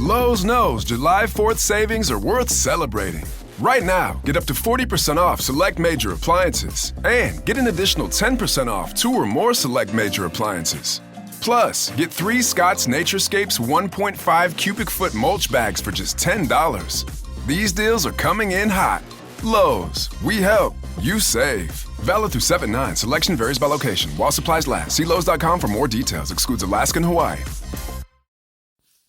Lowe's knows July 4th savings are worth celebrating. Right now, get up to 40% off select major appliances and get an additional 10% off 2 or more select major appliances. Plus, get 3 Scott's Naturescapes 1.5 cubic foot mulch bags for just $10. These deals are coming in hot. Lowe's, we help, you save. Valid through 7/9. Selection varies by location. While supplies last. See Lowe's.com for more details. Excludes Alaska and Hawaii.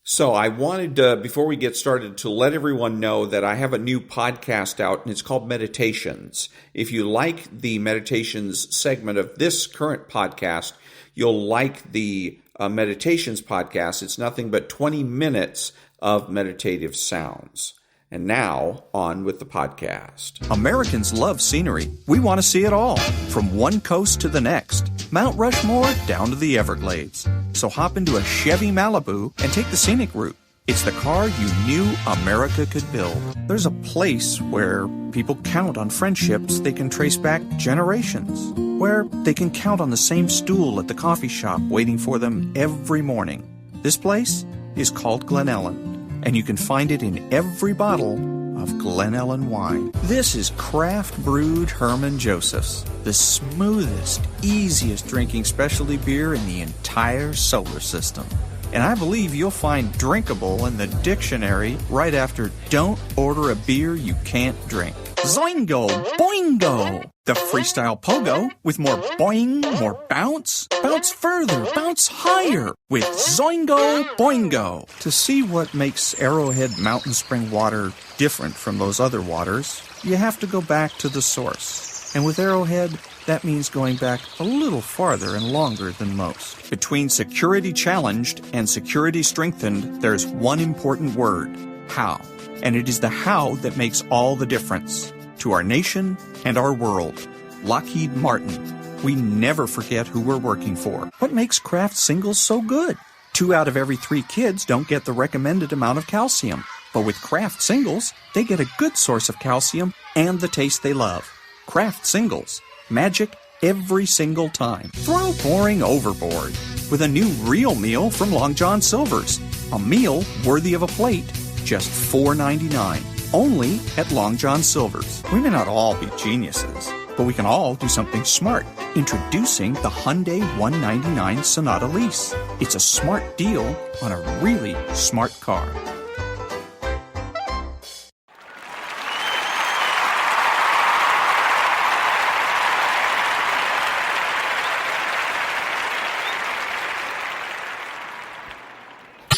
So I wanted, before we get started, to let everyone know that I have a new podcast out, and it's called Meditations. If you like the Meditations segment of this current podcast, you'll like the Meditations podcast. It's nothing but 20 minutes of meditative sounds. And now, on with the podcast. Americans love scenery. We want to see it all, from one coast to the next, Mount Rushmore down to the Everglades. So hop into a Chevy Malibu and take the scenic route. It's the car you knew America could build. There's a place where people count on friendships they can trace back generations, where they can count on the same stool at the coffee shop waiting for them every morning. This place is called Glen Ellen, and you can find it in every bottle of Glen Ellen wine. This is craft brewed Herman Joseph's, the smoothest, easiest drinking specialty beer in the entire solar system. And I believe you'll find drinkable in the dictionary right after don't order a beer you can't drink. Zoingo! Boingo! The freestyle pogo with more boing, more bounce. Bounce further, bounce higher with Zoingo Boingo. To see what makes Arrowhead Mountain Spring water different from those other waters, you have to go back to the source. And with Arrowhead, that means going back a little farther and longer than most. Between security challenged and security strengthened, there's one important word: how. And it is the how that makes all the difference to our nation and our world. Lockheed Martin. We never forget who we're working for. What makes Kraft Singles so good? 2 out of every 3 kids don't get the recommended amount of calcium. But with Kraft Singles, they get a good source of calcium and the taste they love. Kraft Singles. Magic every single time. Throw boring overboard with a new real meal from Long John Silver's. A meal worthy of a plate, just $4.99. Only at Long John Silver's. We may not all be geniuses, but we can all do something smart. Introducing the Hyundai 199 Sonata Lease. It's a smart deal on a really smart car.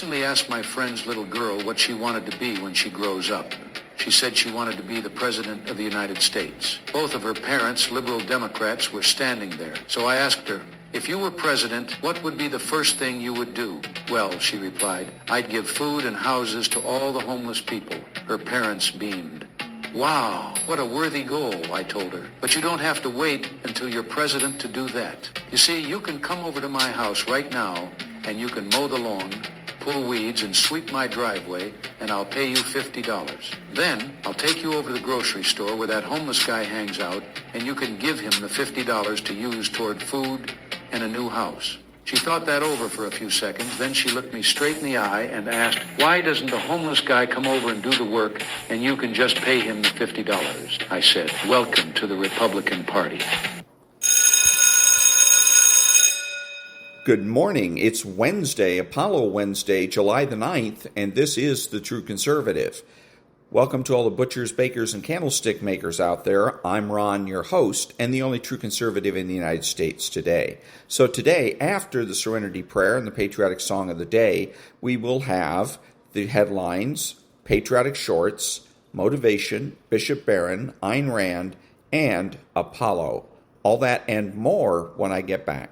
I asked my friend's little girl what she wanted to be when she grows up. She said she wanted to be the President of the United States. Both of her parents, liberal Democrats, were standing there. So I asked her, if you were president, what would be the first thing you would do? Well, she replied, I'd give food and houses to all the homeless people. Her parents beamed. Wow, what a worthy goal, I told her. But you don't have to wait until you're president to do that. You see, you can come over to my house right now, and you can mow the lawn, pull weeds, and sweep my driveway, and I'll pay you $50. Then I'll take you over to the grocery store where that homeless guy hangs out, and you can give him the $50 to use toward food and a new house. She thought that over for a few seconds, then she looked me straight in the eye and asked, why doesn't the homeless guy come over and do the work, and you can just pay him the $50? I said, welcome to the Republican Party. Good morning. It's Wednesday, Apollo Wednesday, July the 9th, and this is The True Conservative. Welcome to all the butchers, bakers, and candlestick makers out there. I'm Ron, your host, and the only true conservative in the United States today. So today, after the Serenity Prayer and the patriotic song of the day, we will have the headlines, patriotic shorts, motivation, Bishop Barron, Ayn Rand, and Apollo. All that and more when I get back.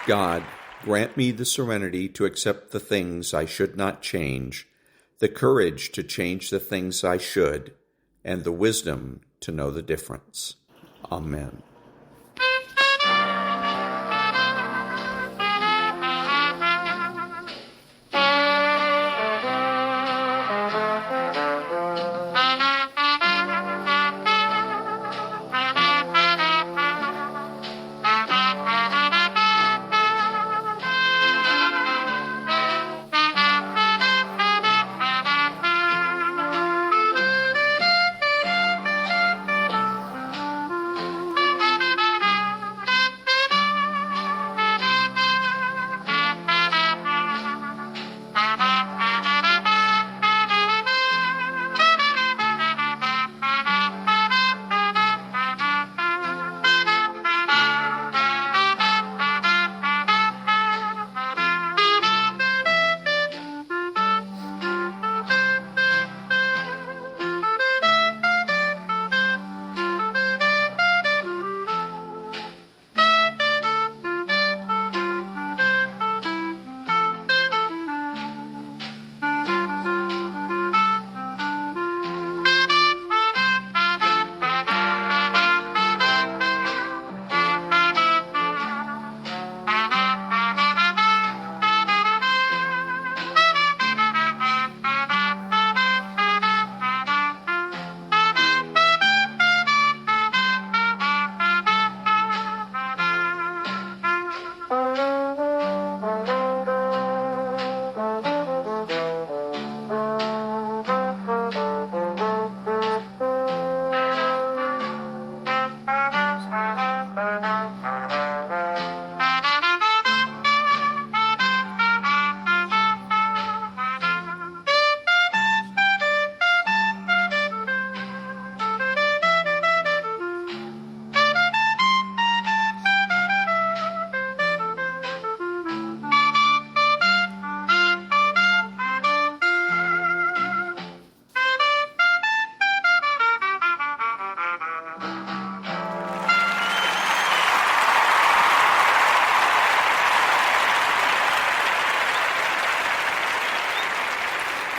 God, grant me the serenity to accept the things I should not change, the courage to change the things I should, and the wisdom to know the difference. Amen.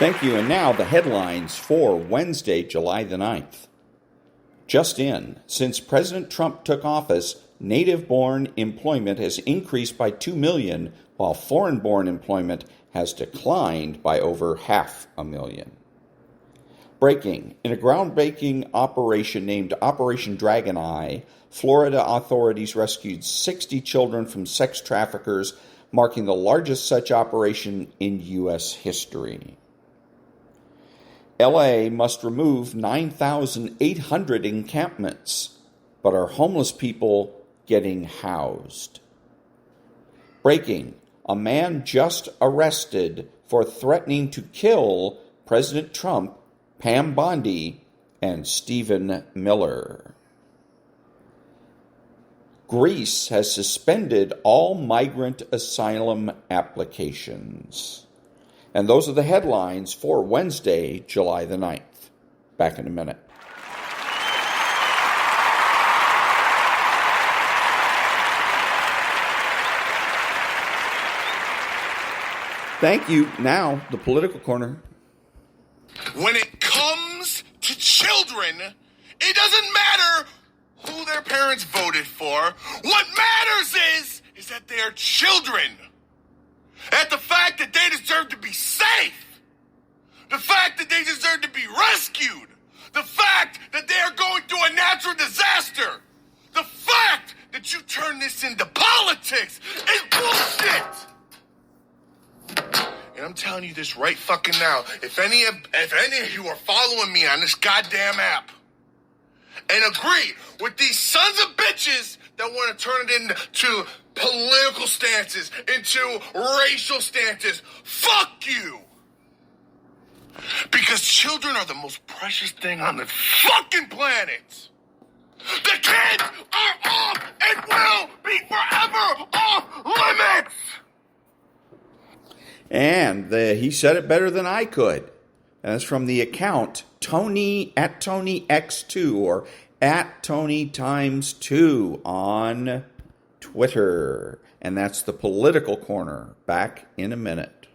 Thank you. And now the headlines for Wednesday, July the 9th. Just in, since President Trump took office, native-born employment has increased by 2 million, while foreign-born employment has declined by over 500,000. Breaking. In a groundbreaking operation named Operation Dragon Eye, Florida authorities rescued 60 children from sex traffickers, marking the largest such operation in U.S. history. LA must remove 9,800 encampments, but are homeless people getting housed? Breaking. A man just arrested for threatening to kill President Trump, Pam Bondi, and Stephen Miller. Greece has suspended all migrant asylum applications. And those are the headlines for Wednesday, July the 9th. Back in a minute. Thank you. Now, the political corner. When it comes to children, it doesn't matter who their parents voted for. What matters is that they're children. At the fact that they deserve to be safe. The fact that they deserve to be rescued. The fact that they are going through a natural disaster. The fact that you turn this into politics is bullshit. And I'm telling you this right fucking now. If any of you are following me on this goddamn app and agree with these sons of bitches that want to turn it into political stances, into racial stances, fuck you. Because children are the most precious thing on the fucking planet. The kids are off and will be forever off limits. And he said it better than I could. That's from the account Tony at TonyX2 or at Tony times 2 on Twitter. And that's the political corner. Back in a minute.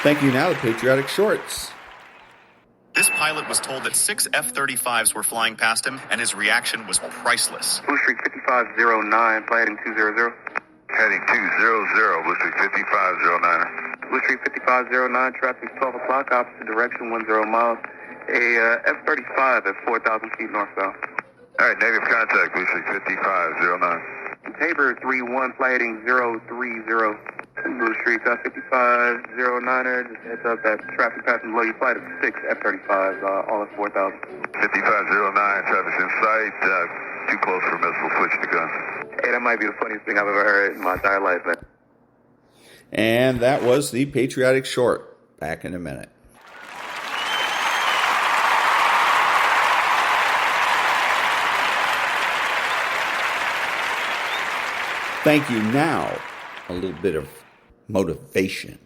Thank you. Now the Patriotic Shorts. This pilot was told that 6 F-35s were flying past him, and his reaction was priceless. Blue Street 5509, flight heading 200. Heading 200, Blue Street 5509. Blue Street 5509, traffic 12 o'clock, opposite direction, 10 miles. A F-35 at 4,000 feet northbound. All right, negative contact, Blue Street 5509. Tabor 31, flight heading 030. Blue Street 5509er, just heads up that traffic passing below you, flight of 6 F-35s, all at 4,000. 5509, traffic's in sight, too close for missile, switch to gun. Hey, that might be the funniest thing I've ever heard in my entire life, man. And that was the Patriotic Short. Back in a minute. Thank you. Now, a little bit of motivation.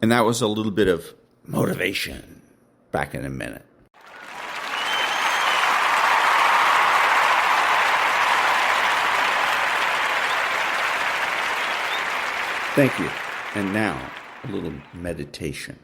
And that was a little bit of motivation. Back in a minute. Thank you. And now, a little meditation.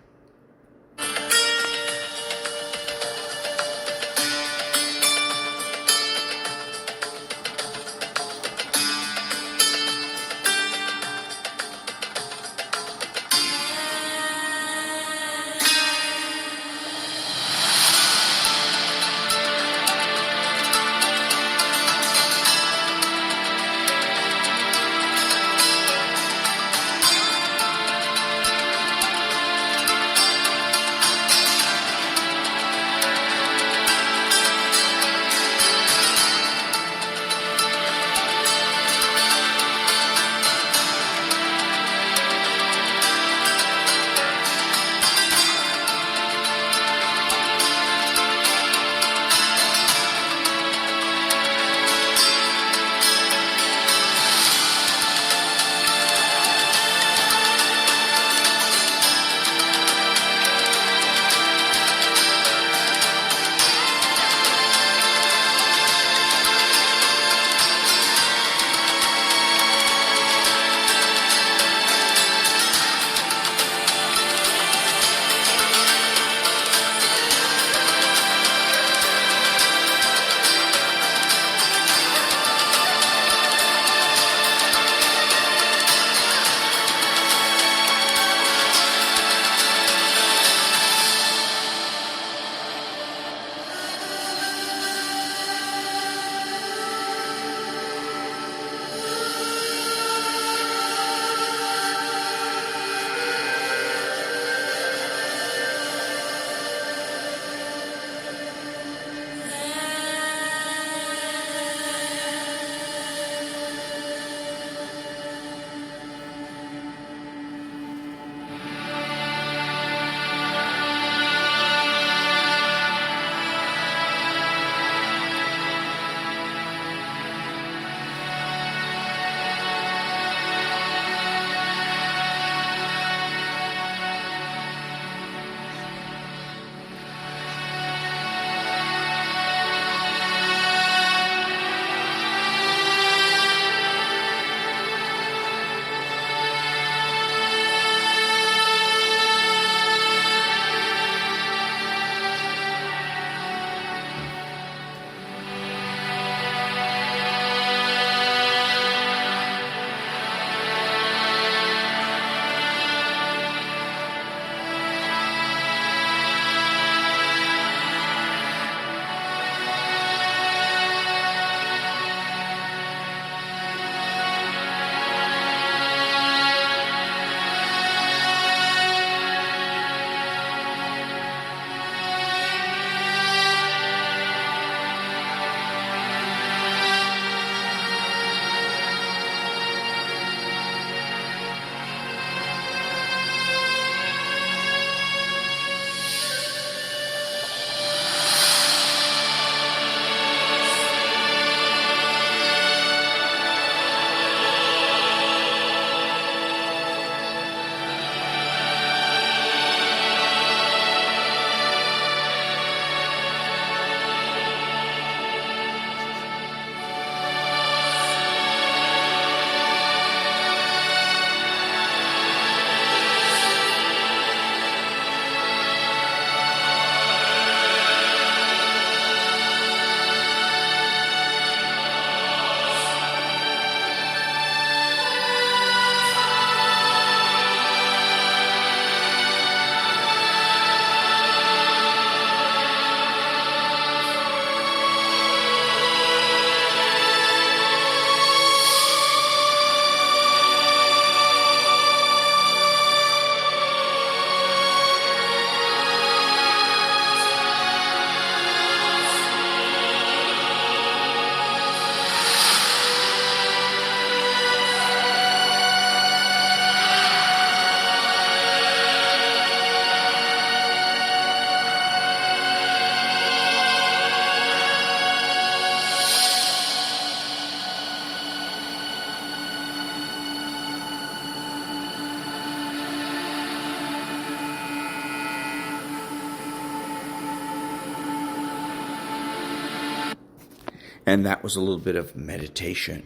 And that was a little bit of meditation.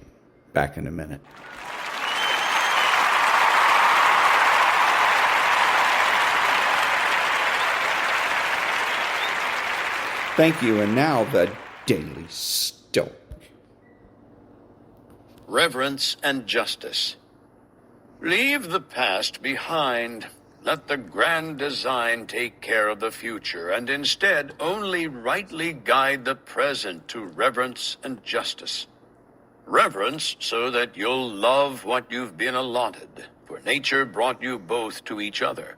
Back in a minute. Thank you. And now the Daily Stoic. Reverence and justice. Leave the past behind. Let the grand design take care of the future, and instead only rightly guide the present to reverence and justice. Reverence so that you'll love what you've been allotted, for nature brought you both to each other.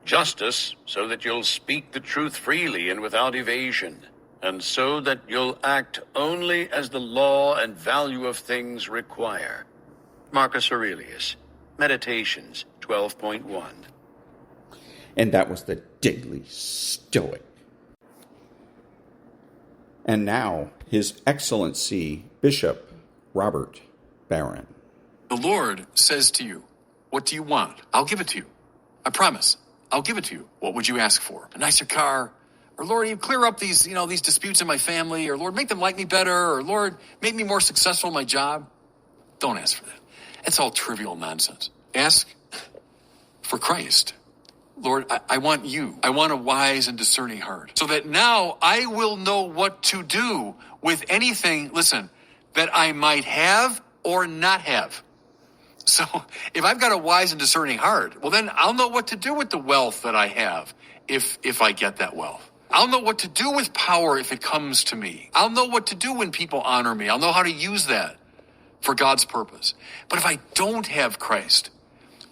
Justice so that you'll speak the truth freely and without evasion, and so that you'll act only as the law and value of things require. Marcus Aurelius, Meditations 12.1. And that was the Daily Stoic. And now, His Excellency Bishop Robert Barron. The Lord says to you, what do you want? I'll give it to you. I promise. I'll give it to you. What would you ask for? A nicer car? Or Lord, you clear up these disputes in my family? Or Lord, make them like me better? Or Lord, make me more successful in my job? Don't ask for that. It's all trivial nonsense. Ask for Christ. Lord, I want you. I want a wise and discerning heart, so that now I will know what to do with anything, listen, that I might have or not have. So if I've got a wise and discerning heart, well, then I'll know what to do with the wealth that I have if I get that wealth. I'll know what to do with power if it comes to me. I'll know what to do when people honor me. I'll know how to use that for God's purpose. But if I don't have Christ,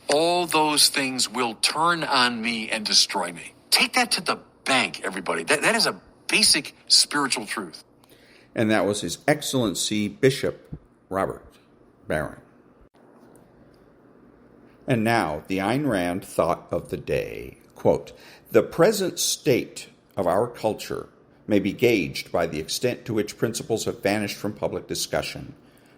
all those things will turn on me and destroy me. Take that to the bank, everybody. That is a basic spiritual truth. And that was His Excellency Bishop Robert Barron. And now, the Ayn Rand thought of the day. Quote, the present state of our culture may be gauged by the extent to which principles have vanished from public discussion,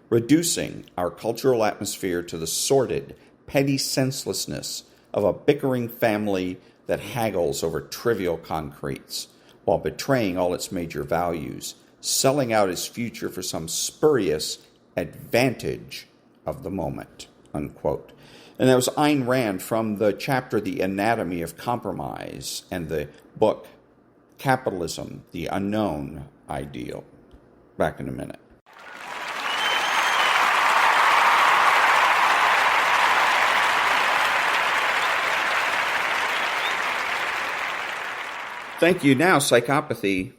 reducing our cultural atmosphere to the sordid, petty senselessness of a bickering family that haggles over trivial concretes, while betraying all its major values, selling out its future for some spurious advantage of the moment, unquote. And that was Ayn Rand from the chapter The Anatomy of Compromise and the book Capitalism, the Unknown Ideal. Back in a minute. Thank you. Now, psychopathy.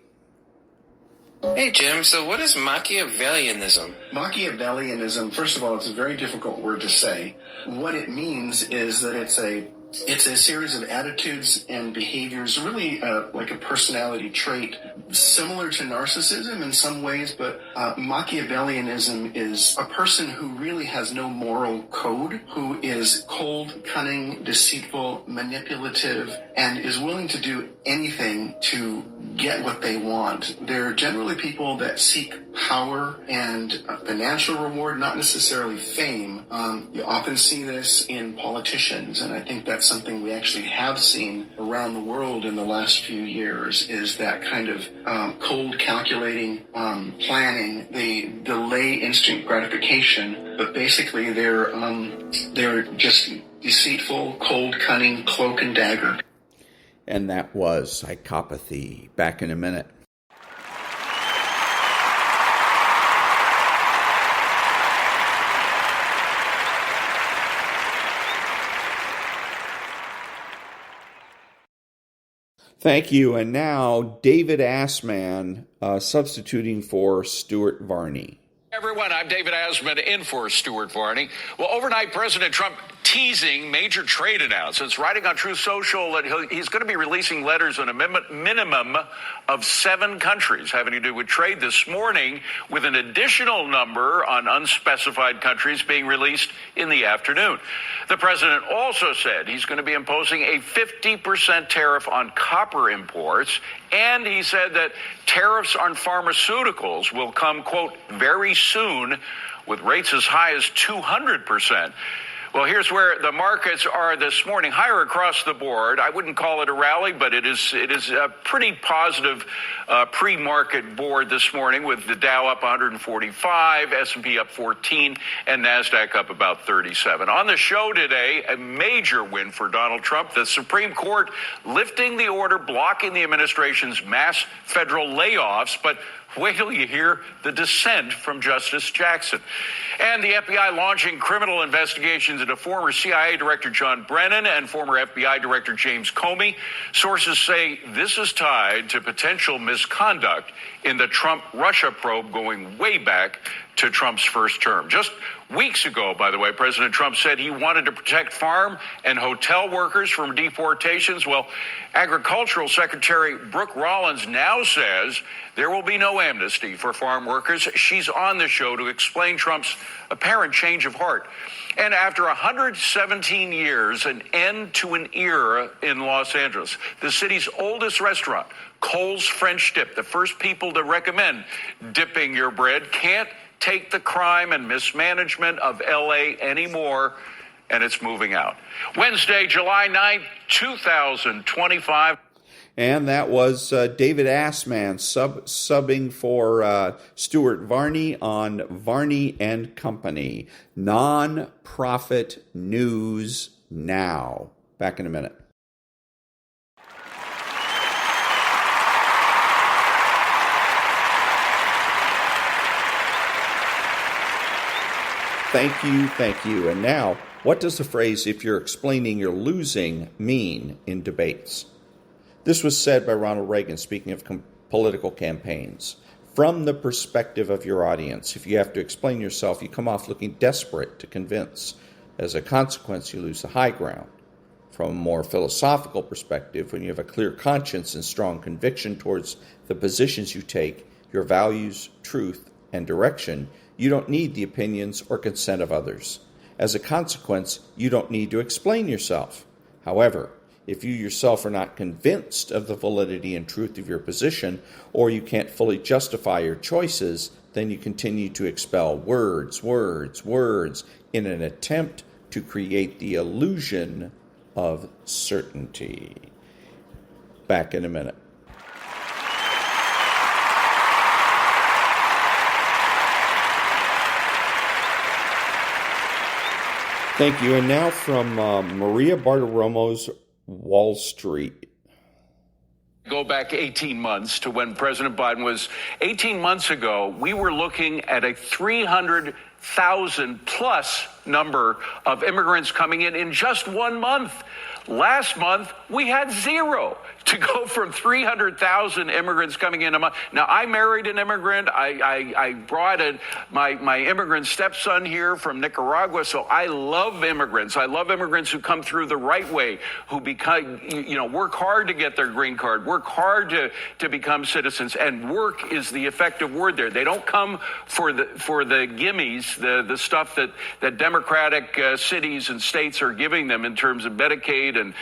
Hey, Jim, so what is Machiavellianism? Machiavellianism, first of all, it's a very difficult word to say. What it means is that it's a series of attitudes and behaviors, really like a personality trait, similar to narcissism in some ways, but Machiavellianism is a person who really has no moral code, who is cold, cunning, deceitful, manipulative, and is willing to do anything to get what they want. They're generally people that seek power and financial reward, not necessarily fame. You often see this in politicians, and I think that's something we actually have seen around the world in the last few years, is that kind of cold, calculating planning. They delay instant gratification, but basically they're just deceitful, cold, cunning, cloak and dagger. And that was psychopathy. Back in a minute. Thank you. And now, David Assman, substituting for Stuart Varney. Everyone, I'm David Asman in for Stuart Varney. Well, overnight, President Trump teasing major trade announcements, writing on Truth Social that he's going to be releasing letters on a minimum of 7 countries having to do with trade this morning, with an additional number on unspecified countries being released in the afternoon. The president also said he's going to be imposing a 50% tariff on copper imports, and he said that tariffs on pharmaceuticals will come, quote, very soon, with rates as high as 200%. Well, here's where the markets are this morning, higher across the board. I wouldn't call it a rally, but it is a pretty positive pre-market board this morning, with the Dow up 145, S&P up 14, and NASDAQ up about 37. On the show today, a major win for Donald Trump. The Supreme Court lifting the order blocking the administration's mass federal layoffs, but wait till you hear the dissent from Justice Jackson. And the FBI launching criminal investigations into former CIA Director John Brennan and former FBI Director James Comey. Sources say this is tied to potential misconduct in the Trump-Russia probe going way back to Trump's first term. Just weeks ago, by the way, President Trump said he wanted to protect farm and hotel workers from deportations. Well, Agricultural Secretary Brooke Rollins now says there will be no amnesty for farm workers. She's on the show to explain Trump's apparent change of heart. And after 117 years, an end to an era in Los Angeles, the city's oldest restaurant, Cole's French Dip, the first people to recommend dipping your bread, can't take the crime and mismanagement of L.A. anymore, and it's moving out. Wednesday, July 9th, 2025. And that was David Assman subbing for Stuart Varney on Varney and Company. Non-profit news now. Back in a minute. Thank you. And now, what does the phrase, if you're explaining you're losing, mean in debates? This was said by Ronald Reagan, speaking of political campaigns. From the perspective of your audience, if you have to explain yourself, you come off looking desperate to convince. As a consequence, you lose the high ground. From a more philosophical perspective, when you have a clear conscience and strong conviction towards the positions you take, your values, truth, and direction, you don't need the opinions or consent of others. As a consequence, you don't need to explain yourself. However, if you yourself are not convinced of the validity and truth of your position, or you can't fully justify your choices, then you continue to expel words in an attempt to create the illusion of certainty. Back in a minute. Thank you. And now from Maria Bartiromo's Wall Street. Go back 18 months to when President Biden was 18 months ago. We were looking at a 300,000 plus number of immigrants coming in just 1 month. Last month, we had zero. To go from 300,000 immigrants coming in a month. Now, I married an immigrant. I brought my immigrant stepson here from Nicaragua. So I love immigrants. I love immigrants who come through the right way, who work hard to get their green card, work hard to become citizens. And work is the effective word there. They don't come for the gimmies, the stuff that Democratic cities and states are giving them in terms of Medicaid and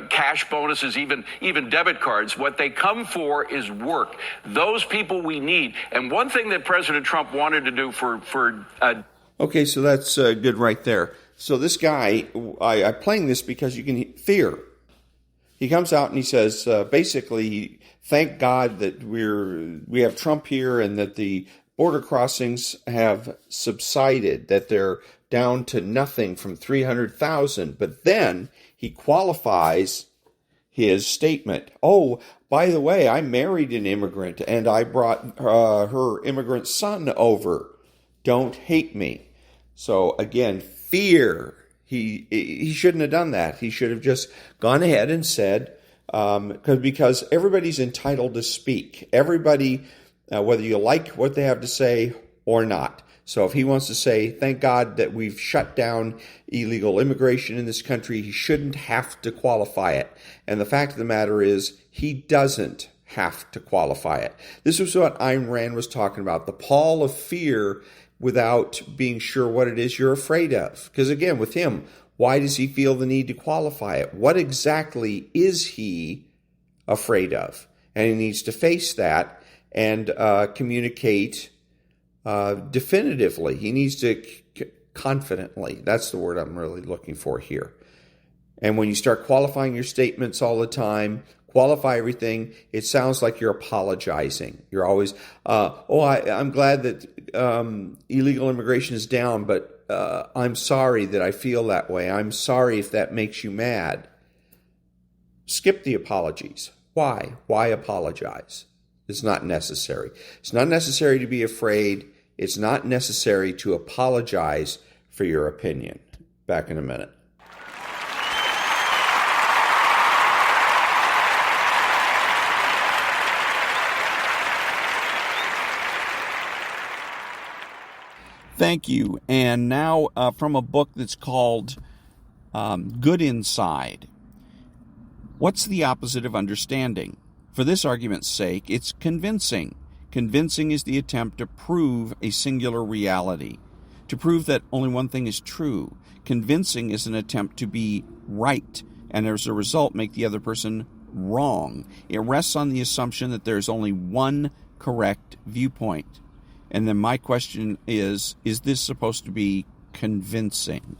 cash bonuses, even debit cards. What they come for is work. Those people we need. And one thing that President Trump wanted to do Okay, so that's good right there. So this guy, I'm playing this because you can fear. He comes out and he says, basically, thank God that we have Trump here and that the border crossings have subsided, that they're down to nothing from 300,000. But then he qualifies his statement. Oh, by the way, I married an immigrant and I brought her immigrant son over. Don't hate me. So again, fear. He shouldn't have done that. He should have just gone ahead and said, because everybody's entitled to speak. Everybody, whether you like what they have to say or not. So if he wants to say, thank God that we've shut down illegal immigration in this country, he shouldn't have to qualify it. And the fact of the matter is, he doesn't have to qualify it. This was what Ayn Rand was talking about, the pall of fear without being sure what it is you're afraid of. Because again, with him, why does he feel the need to qualify it? What exactly is he afraid of? And he needs to face that and communicate definitively. He needs to confidently. That's the word I'm really looking for here. And when you start qualifying your statements all the time, qualify everything, it sounds like you're apologizing. You're always, I'm glad that illegal immigration is down, but I'm sorry that I feel that way. I'm sorry if that makes you mad. Skip the apologies. Why? Why apologize? It's not necessary. It's not necessary to be afraid. It's not necessary to apologize for your opinion. Back in a minute. Thank you. And now from a book that's called Good Inside. What's the opposite of understanding? For this argument's sake, it's convincing. Convincing is the attempt to prove a singular reality, to prove that only one thing is true. Convincing is an attempt to be right, and as a result make the other person wrong. It rests on the assumption that there's only one correct viewpoint. And then my question is this supposed to be convincing?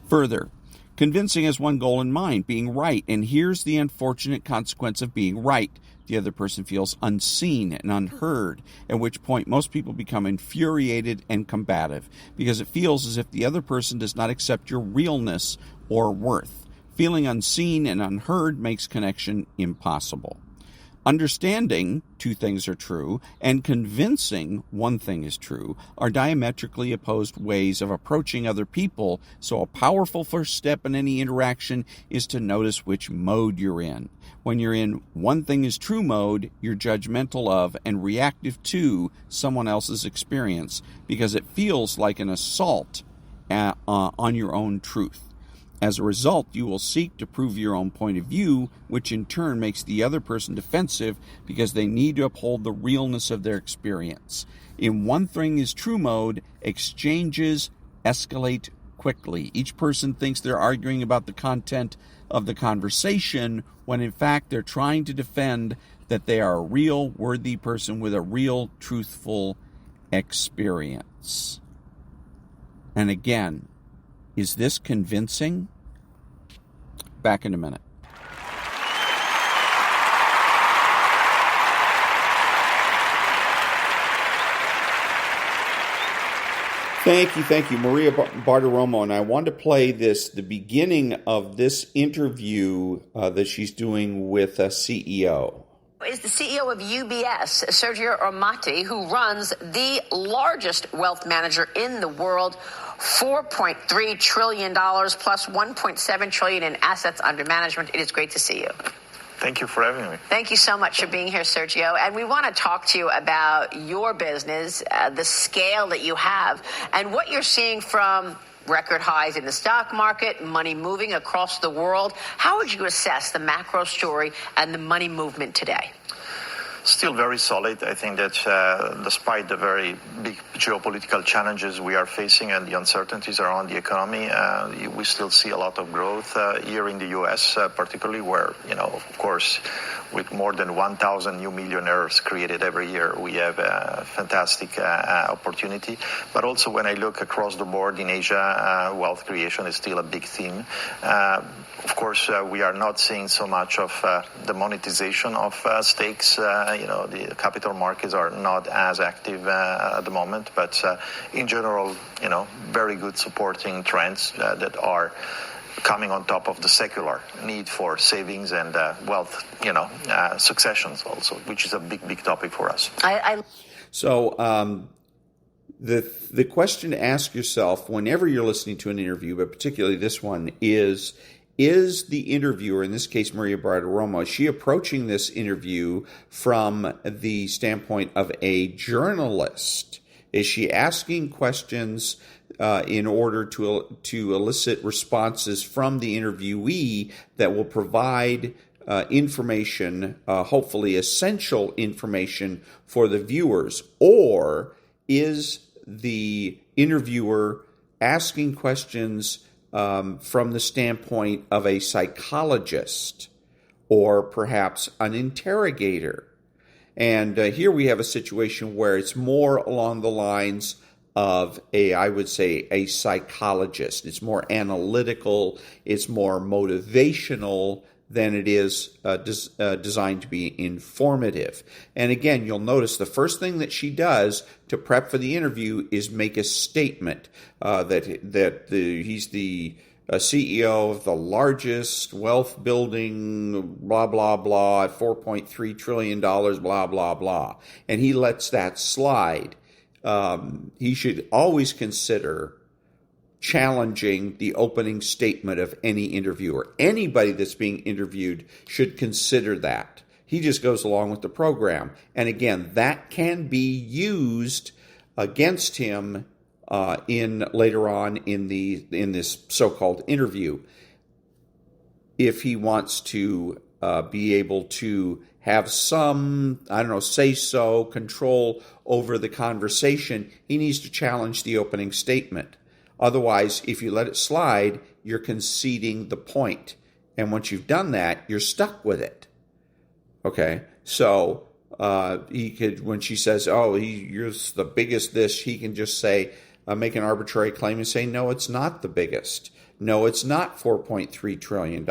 Further, convincing has one goal in mind, being right. And here's the unfortunate consequence of being right. The other person feels unseen and unheard, at which point most people become infuriated and combative because it feels as if the other person does not accept your realness or worth. Feeling unseen and unheard makes connection impossible. Understanding two things are true and convincing one thing is true are diametrically opposed ways of approaching other people, so a powerful first step in any interaction is to notice which mode you're in. When you're in one thing is true mode, you're judgmental of and reactive to someone else's experience because it feels like an assault on your own truth. As a result, you will seek to prove your own point of view, which in turn makes the other person defensive because they need to uphold the realness of their experience. In one thing is true mode, exchanges escalate quickly. Each person thinks they're arguing about the content of the conversation when in fact they're trying to defend that they are a real, worthy person with a real, truthful experience. And again, is this convincing? Back in a minute. Thank you, Maria Bartiromo. And I want to play the beginning of this interview that she's doing with a CEO. Is the CEO of UBS, Sergio Armati, who runs the largest wealth manager in the world, $4.3 trillion plus $1.7 trillion in assets under management. It is great to see you. Thank you for having me. Thank you so much for being here, Sergio. And we want to talk to you about your business, the scale that you have, and what you're seeing from record highs in the stock market, money moving across the world. How would you assess the macro story and the money movement today? Still very solid. I think that despite the very big geopolitical challenges we are facing and the uncertainties around the economy, we still see a lot of growth here in the U.S., particularly where, of course, with more than 1,000 new millionaires created every year, we have a fantastic opportunity. But also when I look across the board in Asia, wealth creation is still a big theme. Of course, we are not seeing so much of the monetization of stakes. The capital markets are not as active at the moment, but in general, very good supporting trends that are coming on top of the secular need for savings and wealth, successions also, which is a big topic for us. So the question to ask yourself whenever you're listening to an interview, but particularly this one, is the interviewer, in this case Maria Bartiromo, is she approaching this interview from the standpoint of a journalist? Is she asking questions in order to elicit responses from the interviewee that will provide information, hopefully essential information for the viewers? Or is the interviewer asking questions from the standpoint of a psychologist or perhaps an interrogator? And here we have a situation where it's more along the lines of I would say, a psychologist. It's more analytical, it's more motivational than it is designed to be informative. And again, you'll notice the first thing that she does to prep for the interview is make a statement that he's the CEO of the largest wealth building, blah, blah, blah, at $4.3 trillion, blah, blah, blah. And he lets that slide. He should always consider challenging the opening statement of any interviewer. Anybody that's being interviewed should consider that. He just goes along with the program. And again, that can be used against him later on in this so-called interview, if he wants to be able to have some, say-so, control over the conversation. He needs to challenge the opening statement. Otherwise, if you let it slide, you're conceding the point. And once you've done that, you're stuck with it. Okay? So he could, when she says, you're the biggest this, he can just say, make an arbitrary claim and say, no, it's not the biggest. No, it's not $4.3 trillion.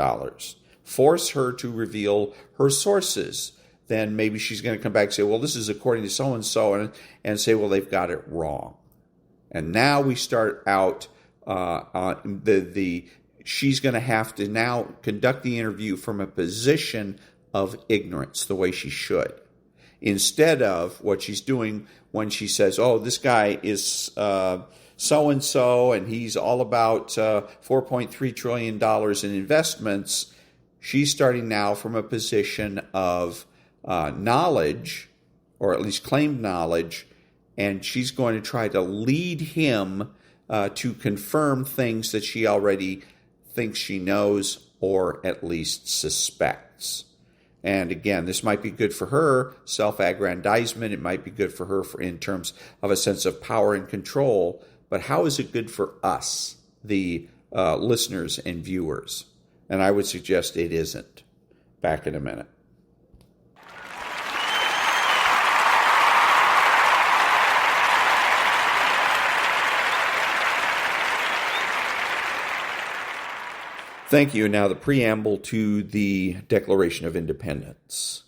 Force her to reveal her sources. Then maybe she's going to come back and say, well, this is according to so-and-so, and say, well, they've got it wrong. And now we start out she's going to have to now conduct the interview from a position of ignorance, the way she should, instead of what she's doing when she says, this guy is so-and-so, and he's all about $4.3 trillion in investments. She's starting now from a position of knowledge, or at least claimed knowledge, and she's going to try to lead him to confirm things that she already thinks she knows, or at least suspects. And again, this might be good for her, self-aggrandizement. It might be good for her in terms of a sense of power and control. But how is it good for us, the listeners and viewers? And I would suggest it isn't. Back in a minute. Thank you. Now the preamble to the Declaration of Independence.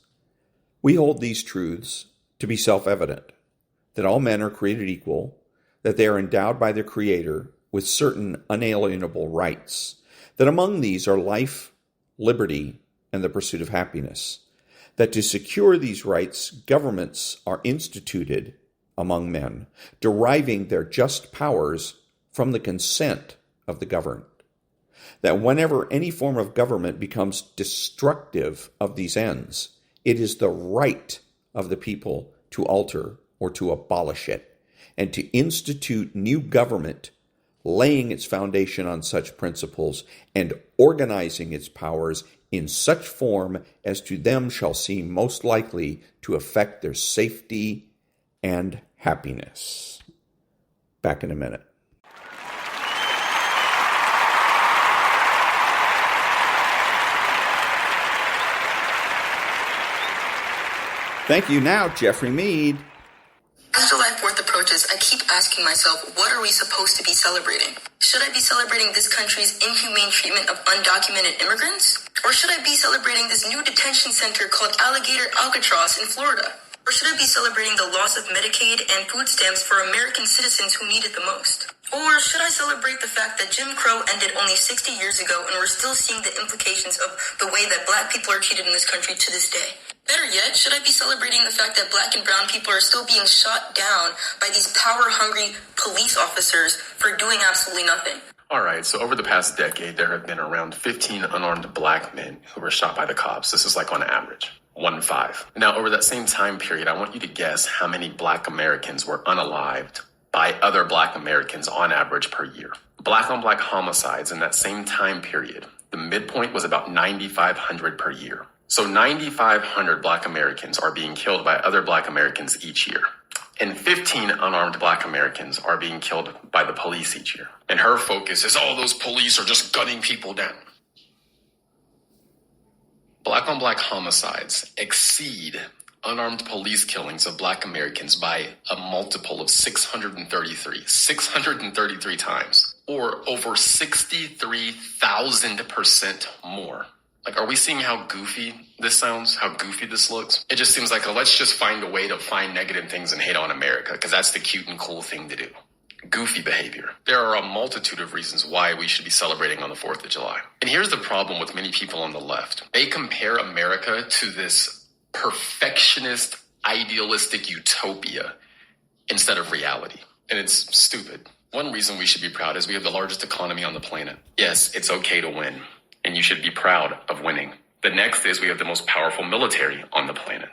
We hold these truths to be self-evident, that all men are created equal, that they are endowed by their Creator with certain unalienable rights, that among these are life, liberty, and the pursuit of happiness, that to secure these rights, governments are instituted among men, deriving their just powers from the consent of the governed, that whenever any form of government becomes destructive of these ends, it is the right of the people to alter or to abolish it, and to institute new government, laying its foundation on such principles and organizing its powers in such form as to them shall seem most likely to affect their safety and happiness. Back in a minute. Thank you. Now, Jeffrey Mead. As July 4th approaches, I keep asking myself, what are we supposed to be celebrating? Should I be celebrating this country's inhumane treatment of undocumented immigrants? Or should I be celebrating this new detention center called Alligator Alcatraz in Florida? Or should I be celebrating the loss of Medicaid and food stamps for American citizens who need it the most? Or should I celebrate the fact that Jim Crow ended only 60 years ago and we're still seeing the implications of the way that black people are treated in this country to this day? Better yet, should I be celebrating the fact that black and brown people are still being shot down by these power-hungry police officers for doing absolutely nothing? All right, so over the past decade, there have been around 15 unarmed black men who were shot by the cops. This is like on average, 1-5. Now, over that same time period, I want you to guess how many black Americans were unalived by other black Americans on average per year. Black-on-black homicides in that same time period, the midpoint was about 9,500 per year. So 9,500 black Americans are being killed by other black Americans each year. And 15 unarmed black Americans are being killed by the police each year. And her focus is, those police are just gunning people down. Black on black homicides exceed unarmed police killings of black Americans by a multiple of 633 times, or over 63,000% more. Like, are we seeing how goofy this sounds? How goofy this looks? It just seems like let's just find a way to find negative things and hate on America, because that's the cute and cool thing to do. Goofy behavior. There are a multitude of reasons why we should be celebrating on the 4th of July. And here's the problem with many people on the left. They compare America to this perfectionist, idealistic utopia instead of reality. And it's stupid. One reason we should be proud is we have the largest economy on the planet. Yes, it's okay to win, and you should be proud of winning. The next is we have the most powerful military on the planet.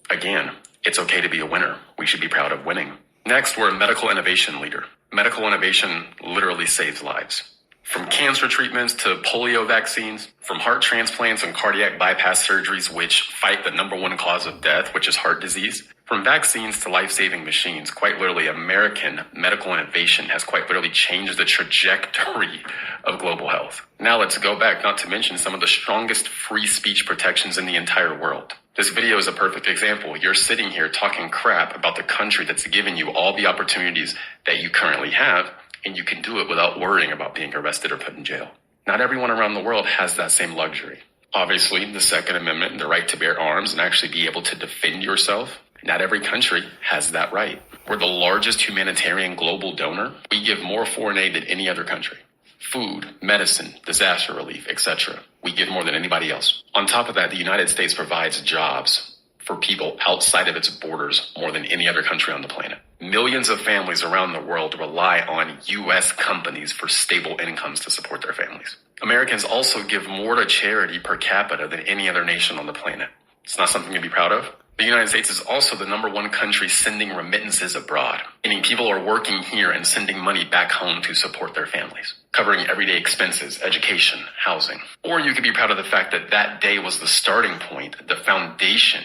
Again, it's okay to be a winner. We should be proud of winning. Next, we're a medical innovation leader. Medical innovation literally saves lives. From cancer treatments to polio vaccines, from heart transplants and cardiac bypass surgeries, which fight the number one cause of death, which is heart disease, from vaccines to life-saving machines, quite literally, American medical innovation has quite literally changed the trajectory of global health. Now let's go back, not to mention some of the strongest free speech protections in the entire world. This video is a perfect example. You're sitting here talking crap about the country that's given you all the opportunities that you currently have, and you can do it without worrying about being arrested or put in jail. Not everyone around the world has that same luxury. Obviously, the Second Amendment, the right to bear arms and actually be able to defend yourself, not every country has that right. We're the largest humanitarian global donor. We give more foreign aid than any other country. Food, medicine, disaster relief, etc. We give more than anybody else. On top of that, the United States provides jobs for people outside of its borders more than any other country on the planet. Millions of families around the world rely on U.S. companies for stable incomes to support their families. Americans also give more to charity per capita than any other nation on the planet. It's not something to be proud of. The United States is also the number one country sending remittances abroad, meaning people are working here and sending money back home to support their families, covering everyday expenses, education, housing. Or you could be proud of the fact that that day was the starting point, the foundation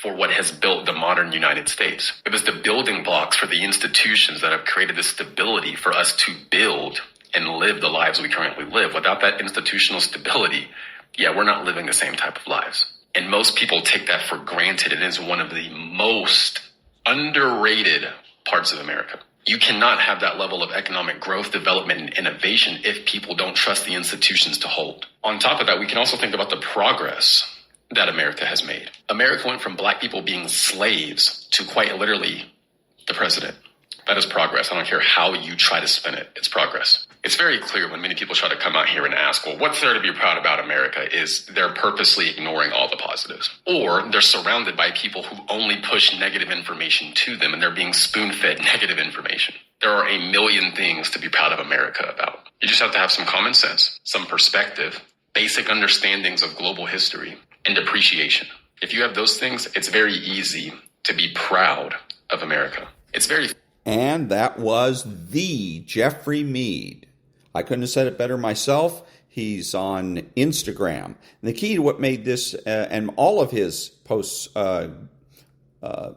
for what has built the modern United States. It was the building blocks for the institutions that have created the stability for us to build and live the lives we currently live. Without that institutional stability, we're not living the same type of lives. And most people take that for granted. It is one of the most underrated parts of America. You cannot have that level of economic growth, development, and innovation if people don't trust the institutions to hold. On top of that, we can also think about the progress that America has made. America went from black people being slaves to quite literally the president. That is progress. I don't care how you try to spin it. It's progress. It's very clear when many people try to come out here and ask, well, what's there to be proud about America, is they're purposely ignoring all the positives. Or they're surrounded by people who only push negative information to them, and they're being spoon-fed negative information. There are a million things to be proud of America about. You just have to have some common sense, some perspective, basic understandings of global history, and appreciation. If you have those things, it's very easy to be proud of America. And that was the Jeffrey Mead. I couldn't have said it better myself. He's on Instagram. And the key to what made this and all of his posts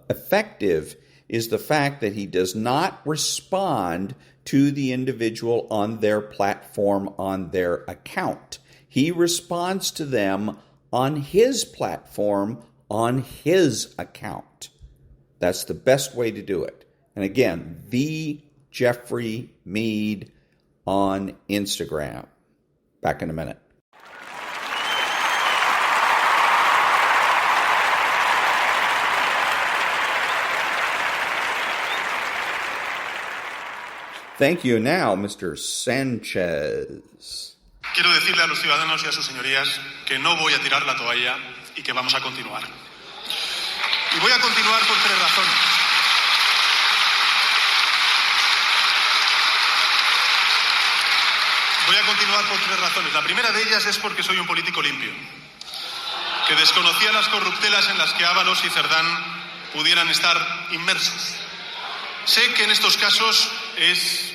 effective is the fact that he does not respond to the individual on their platform, on their account. He responds to them on his platform, on his account. That's the best way to do it. And again, the Jeffrey Mead on Instagram. Back in a minute. Thank you. Now, Mr. Sanchez. Quiero decirle a los ciudadanos y a sus señorías que no voy a tirar la toalla y que vamos a continuar. Y voy a continuar por tres razones. Voy a continuar por tres razones. La primera de ellas es porque soy un político limpio, que desconocía las corruptelas en las que Ábalos y Cerdán pudieran estar inmersos. Sé que en estos casos es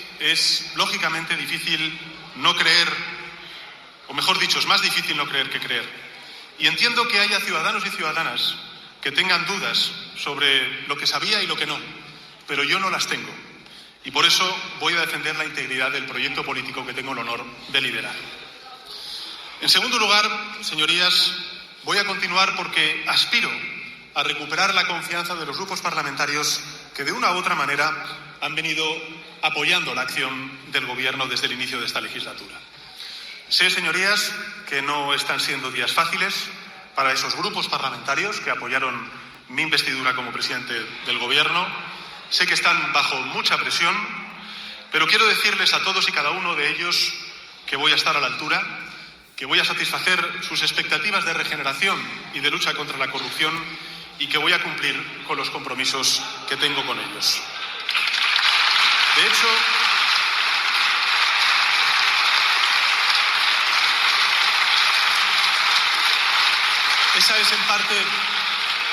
lógicamente difícil no creer, o mejor dicho, es más difícil no creer que creer. Y entiendo que haya ciudadanos y ciudadanas que tengan dudas sobre lo que sabía y lo que no, pero yo no las tengo. Y por eso voy a defender la integridad del proyecto político que tengo el honor de liderar. En segundo lugar, señorías, voy a continuar porque aspiro a recuperar la confianza de los grupos parlamentarios que de una u otra manera han venido apoyando la acción del Gobierno desde el inicio de esta legislatura. Sé, señorías, que no están siendo días fáciles para esos grupos parlamentarios que apoyaron mi investidura como presidente del Gobierno. Sé que están bajo mucha presión, pero quiero decirles a todos y cada uno de ellos que voy a estar a la altura, que voy a satisfacer sus expectativas de regeneración y de lucha contra la corrupción y que voy a cumplir con los compromisos que tengo con ellos. De hecho, esa es en parte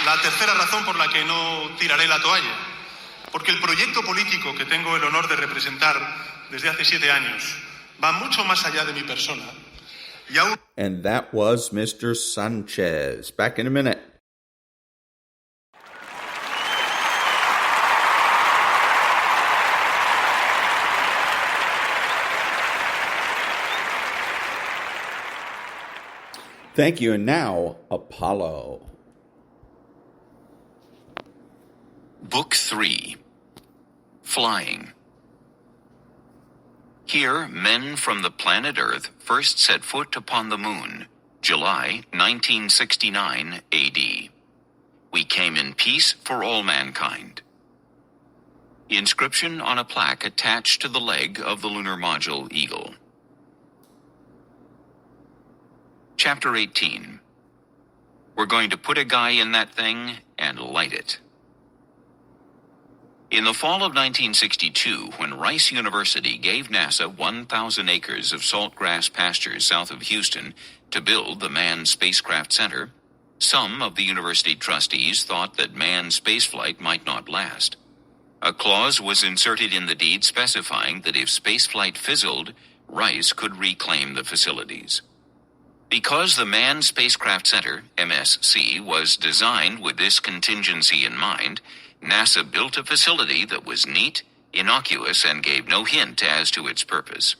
la tercera razón por la que no tiraré la toalla, porque el proyecto político que tengo el honor de representar desde hace 7 años va mucho más allá de mi persona. Y aún... And that was Mr. Sanchez. Back in a minute. Thank you. And now, Apollo. Book 3. Flying. Here, men from the planet Earth first set foot upon the moon, July 1969 AD. We came in peace for all mankind. Inscription on a plaque attached to the leg of the lunar module Eagle. Chapter 18. We're going to put a guy in that thing and light it. In the fall of 1962, when Rice University gave NASA 1,000 acres of saltgrass pastures south of Houston to build the Manned Spacecraft Center, some of the university trustees thought that manned spaceflight might not last. A clause was inserted in the deed specifying that if spaceflight fizzled, Rice could reclaim the facilities. Because the Manned Spacecraft Center, MSC, was designed with this contingency in mind, NASA built a facility that was neat, innocuous, and gave no hint as to its purpose.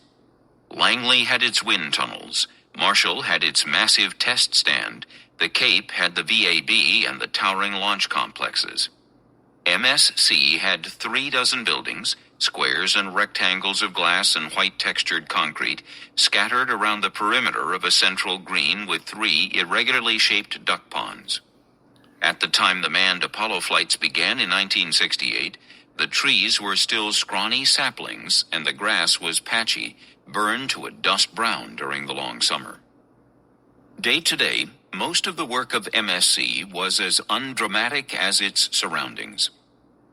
Langley had its wind tunnels, Marshall had its massive test stand, the Cape had the VAB and the towering launch complexes. MSC had 36 buildings, squares and rectangles of glass and white textured concrete, scattered around the perimeter of a central green with 3 irregularly shaped duck ponds. At the time the manned Apollo flights began in 1968, the trees were still scrawny saplings and the grass was patchy, burned to a dust brown during the long summer. Day to day, most of the work of MSC was as undramatic as its surroundings.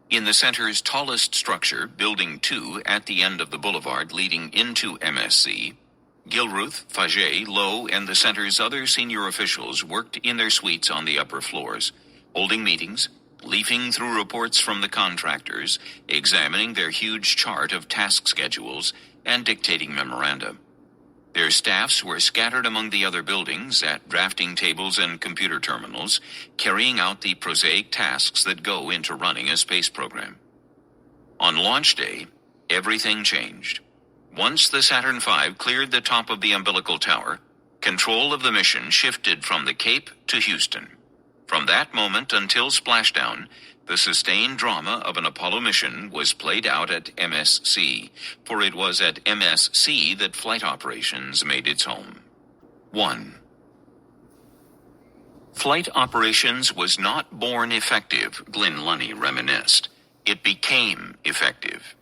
In the center's tallest structure, Building 2, at the end of the boulevard leading into MSC, Gilruth, Faget, Lowe, and the center's other senior officials worked in their suites on the upper floors, holding meetings, leafing through reports from the contractors, examining their huge chart of task schedules, and dictating memoranda. Their staffs were scattered among the other buildings at drafting tables and computer terminals, carrying out the prosaic tasks that go into running a space program. On launch day, everything changed. Once the Saturn V cleared the top of the umbilical tower, control of the mission shifted from the Cape to Houston. From that moment until splashdown, the sustained drama of an Apollo mission was played out at MSC, for it was at MSC that flight operations made its home. 1. Flight operations was not born effective, Glyn Lunny reminisced. It became effective.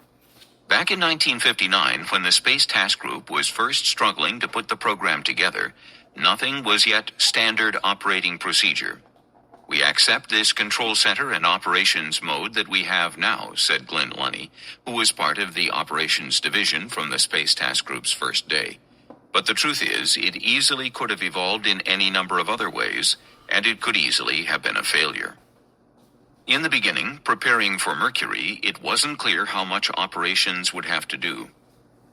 Back in 1959, when the Space Task Group was first struggling to put the program together, nothing was yet standard operating procedure. We accept this control center and operations mode that we have now, said Glyn Lunny, who was part of the operations division from the Space Task Group's first day. But the truth is, it easily could have evolved in any number of other ways, and it could easily have been a failure. In the beginning, preparing for Mercury, it wasn't clear how much operations would have to do.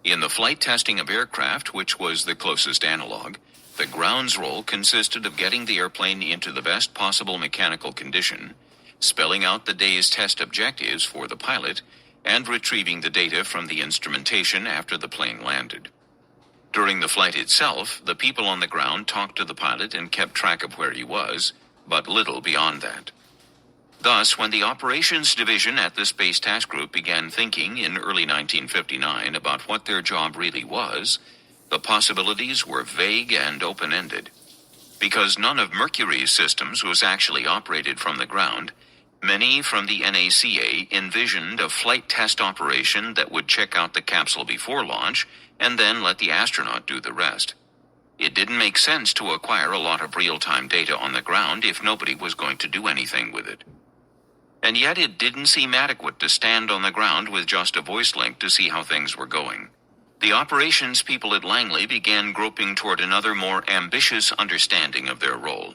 In the flight testing of aircraft, which was the closest analog, the grounds role consisted of getting the airplane into the best possible mechanical condition, spelling out the day's test objectives for the pilot, and retrieving the data from the instrumentation after the plane landed. During the flight itself, the people on the ground talked to the pilot and kept track of where he was, but little beyond that. Thus, when the Operations Division at the Space Task Group began thinking in early 1959 about what their job really was, the possibilities were vague and open-ended. Because none of Mercury's systems was actually operated from the ground, many from the NACA envisioned a flight test operation that would check out the capsule before launch and then let the astronaut do the rest. It didn't make sense to acquire a lot of real-time data on the ground if nobody was going to do anything with it. And yet it didn't seem adequate to stand on the ground with just a voice link to see how things were going. The operations people at Langley began groping toward another more ambitious understanding of their role.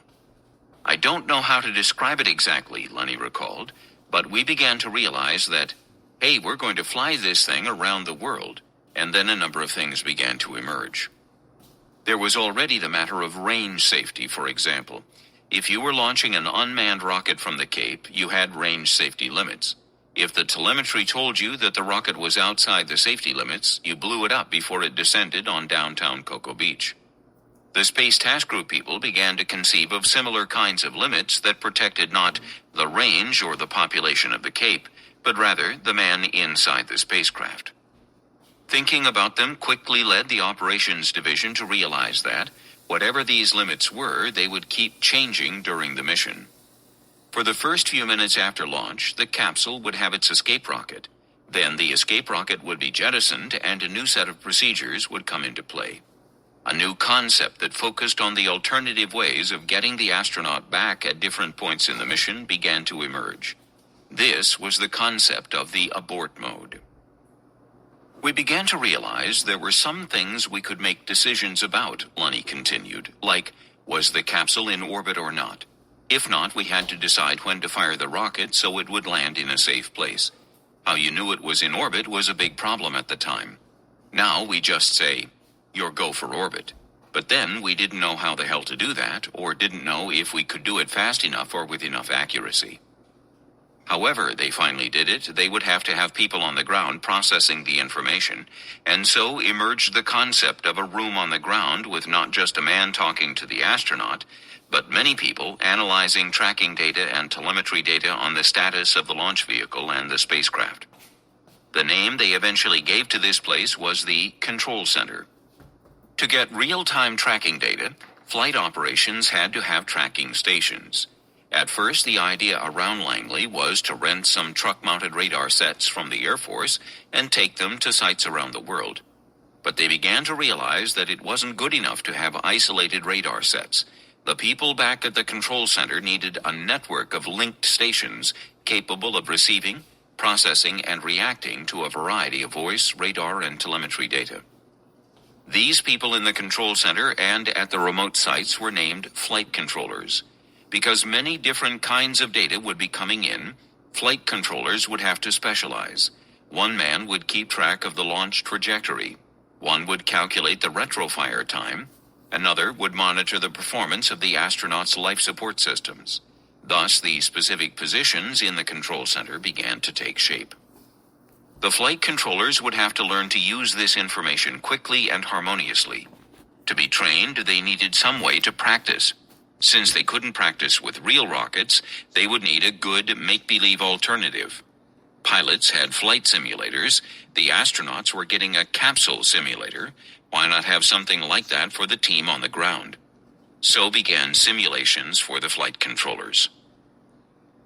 I don't know how to describe it exactly, Lenny recalled, but we began to realize that, hey, we're going to fly this thing around the world, and then a number of things began to emerge. There was already the matter of range safety, for example. If you were launching an unmanned rocket from the Cape, you had range safety limits. If the telemetry told you that the rocket was outside the safety limits, you blew it up before it descended on downtown Cocoa Beach. The Space Task Group people began to conceive of similar kinds of limits that protected not the range or the population of the Cape, but rather the man inside the spacecraft. Thinking about them quickly led the Operations Division to realize that, whatever these limits were, they would keep changing during the mission. For the first few minutes after launch, the capsule would have its escape rocket. Then the escape rocket would be jettisoned and a new set of procedures would come into play. A new concept that focused on the alternative ways of getting the astronaut back at different points in the mission began to emerge. This was the concept of the abort mode. We began to realize there were some things we could make decisions about, Lunny continued, like, was the capsule in orbit or not? If not, we had to decide when to fire the rocket so it would land in a safe place. How you knew it was in orbit was a big problem at the time. Now we just say, you're go for orbit. But then we didn't know how the hell to do that, or didn't know if we could do it fast enough or with enough accuracy. However they finally did it, they would have to have people on the ground processing the information, and so emerged the concept of a room on the ground with not just a man talking to the astronaut, but many people analyzing tracking data and telemetry data on the status of the launch vehicle and the spacecraft. The name they eventually gave to this place was the Control Center. To get real-time tracking data, flight operations had to have tracking stations. At first, the idea around Langley was to rent some truck-mounted radar sets from the Air Force and take them to sites around the world. But they began to realize that it wasn't good enough to have isolated radar sets. The people back at the control center needed a network of linked stations capable of receiving, processing, and reacting to a variety of voice, radar, and telemetry data. These people in the control center and at the remote sites were named flight controllers. Because many different kinds of data would be coming in, flight controllers would have to specialize. One man would keep track of the launch trajectory. One would calculate the retrofire time. Another would monitor the performance of the astronauts' life support systems. Thus, the specific positions in the control center began to take shape. The flight controllers would have to learn to use this information quickly and harmoniously. To be trained, they needed some way to practice. Since they couldn't practice with real rockets, they would need a good make-believe alternative. Pilots had flight simulators. The astronauts were getting a capsule simulator. Why not have something like that for the team on the ground? So began simulations for the flight controllers.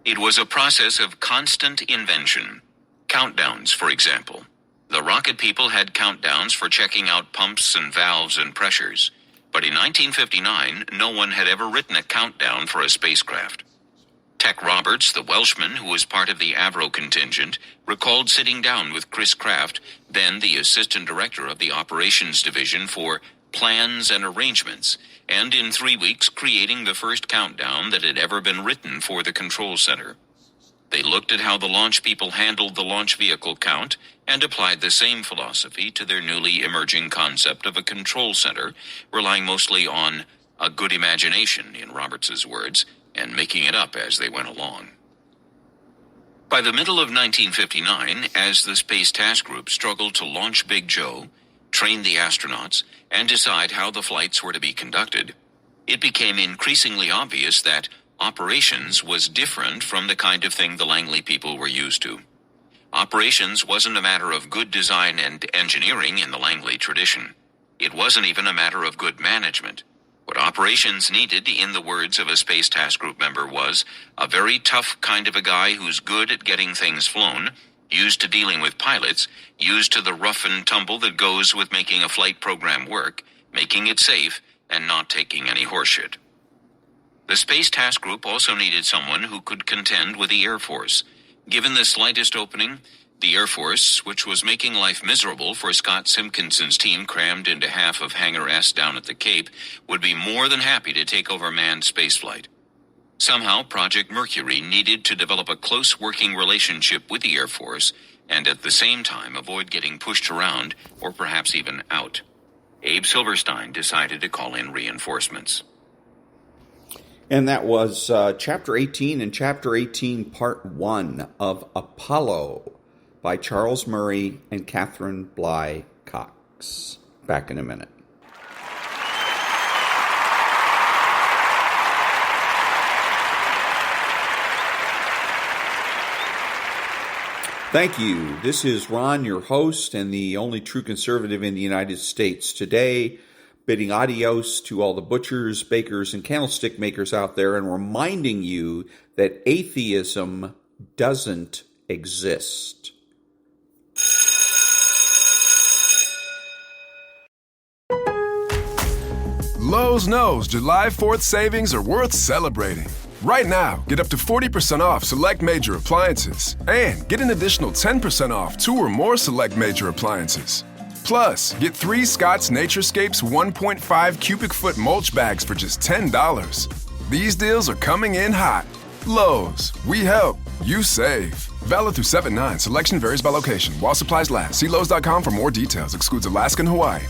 It was a process of constant invention. Countdowns, for example. The rocket people had countdowns for checking out pumps and valves and pressures. But in 1959, no one had ever written a countdown for a spacecraft. Tech Roberts, the Welshman who was part of the Avro contingent, recalled sitting down with Chris Kraft, then the assistant director of the operations division, for plans and arrangements, and in 3 weeks creating the first countdown that had ever been written for the control center. They looked at how the launch people handled the launch vehicle count and applied the same philosophy to their newly emerging concept of a control center, relying mostly on a good imagination, in Roberts's words, and making it up as they went along. By the middle of 1959, as the Space Task Group struggled to launch Big Joe, train the astronauts, and decide how the flights were to be conducted, it became increasingly obvious that Operations was different from the kind of thing the Langley people were used to. Operations wasn't a matter of good design and engineering in the Langley tradition. It wasn't even a matter of good management. What operations needed, in the words of a Space Task Group member, was a very tough kind of a guy who's good at getting things flown, used to dealing with pilots, used to the rough and tumble that goes with making a flight program work, making it safe, and not taking any horseshit. The Space Task Group also needed someone who could contend with the Air Force. Given the slightest opening, the Air Force, which was making life miserable for Scott Simpkinson's team crammed into half of Hangar S down at the Cape, would be more than happy to take over manned spaceflight. Somehow, Project Mercury needed to develop a close working relationship with the Air Force and at the same time avoid getting pushed around or perhaps even out. Abe Silverstein decided to call in reinforcements. And that was Chapter 18 and Chapter 18 Part 1 of Apollo by Charles Murray and Catherine Bly Cox. Back in a minute. Thank you. This is Ron, your host and the only true conservative in the United States. Today, bidding adios to all the butchers, bakers, and candlestick makers out there and reminding you that atheism doesn't exist. Lowe's knows July 4th savings are worth celebrating. Right now, get up to 40% off select major appliances and get an additional 10% off 2 or more select major appliances. Plus, get 3 Scott's Naturescapes 1.5 cubic foot mulch bags for just $10. These deals are coming in hot. Lowe's, we help, you save. Valid through 7/9. Selection varies by location. While supplies last. See Lowe's.com for more details. Excludes Alaska and Hawaii.